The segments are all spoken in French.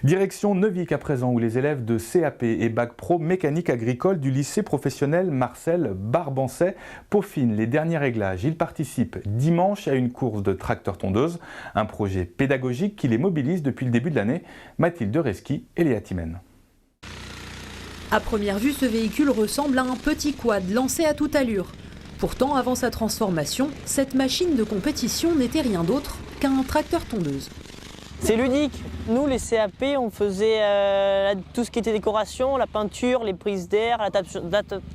Direction Neuvic à présent, où les élèves de CAP et Bac Pro mécanique agricole du lycée professionnel Marcel Barbancet peaufinent les derniers réglages. Ils participent dimanche à une course de tracteur-tondeuse, un projet pédagogique qui les mobilise depuis le début de l'année. Mathilde Reski et Léa Timen. À première vue, ce véhicule ressemble à un petit quad lancé à toute allure. Pourtant, avant sa transformation, cette machine de compétition n'était rien d'autre qu'un tracteur-tondeuse. C'est ludique. Nous, les CAP, on faisait tout ce qui était décoration, la peinture, les prises d'air,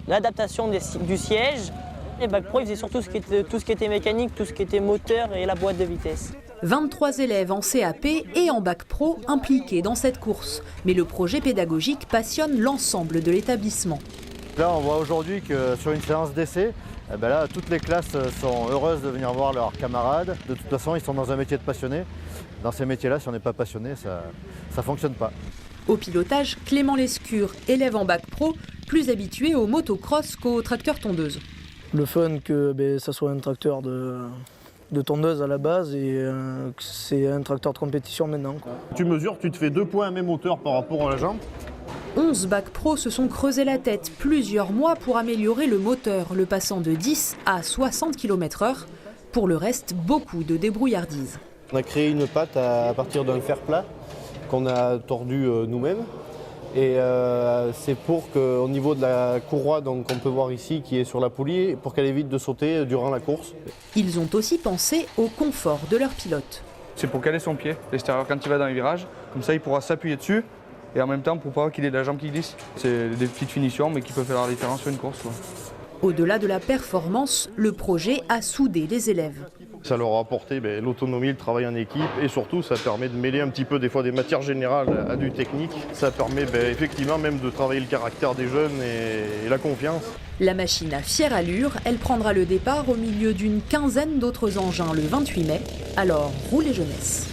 l'adaptation du siège. Les Bac Pro, ils faisaient surtout tout ce qui était mécanique, tout ce qui était moteur et la boîte de vitesse. 23 élèves en CAP et en Bac Pro impliqués dans cette course. Mais le projet pédagogique passionne l'ensemble de l'établissement. Là, on voit aujourd'hui que sur une séance d'essai, là, toutes les classes sont heureuses de venir voir leurs camarades. De toute façon, ils sont dans un métier de passionné. Dans ces métiers-là, si on n'est pas passionné, ça ne fonctionne pas. Au pilotage, Clément Lescure, élève en Bac Pro, plus habitué au motocross qu'au tracteur-tondeuse. Le fun que ça soit un tracteur de tondeuse à la base et que c'est un tracteur de compétition maintenant. Tu mesures, tu te fais 2 points à même hauteur par rapport à la jambe. 11 Bac Pro se sont creusés la tête plusieurs mois pour améliorer le moteur, le passant de 10 à 60 km/h. Pour le reste, beaucoup de débrouillardise. On a créé une patte à partir d'un fer plat qu'on a tordu nous-mêmes. Et c'est pour qu'au niveau de la courroie, donc on peut voir ici, qui est sur la poulie, pour qu'elle évite de sauter durant la course. Ils ont aussi pensé au confort de leur pilote. C'est pour caler son pied, l'extérieur quand il va dans les virages. Comme ça, il pourra s'appuyer dessus et en même temps pour pas qu'il ait la jambe qui glisse. C'est des petites finitions, mais qui peuvent faire la différence sur une course. Au-delà de la performance, le projet a soudé les élèves. Ça leur a apporté l'autonomie, le travail en équipe et surtout ça permet de mêler un petit peu des fois des matières générales à du technique. Ça permet effectivement même de travailler le caractère des jeunes et la confiance. La machine a fière allure, elle prendra le départ au milieu d'une quinzaine d'autres engins le 28 mai. Alors roulez jeunesse.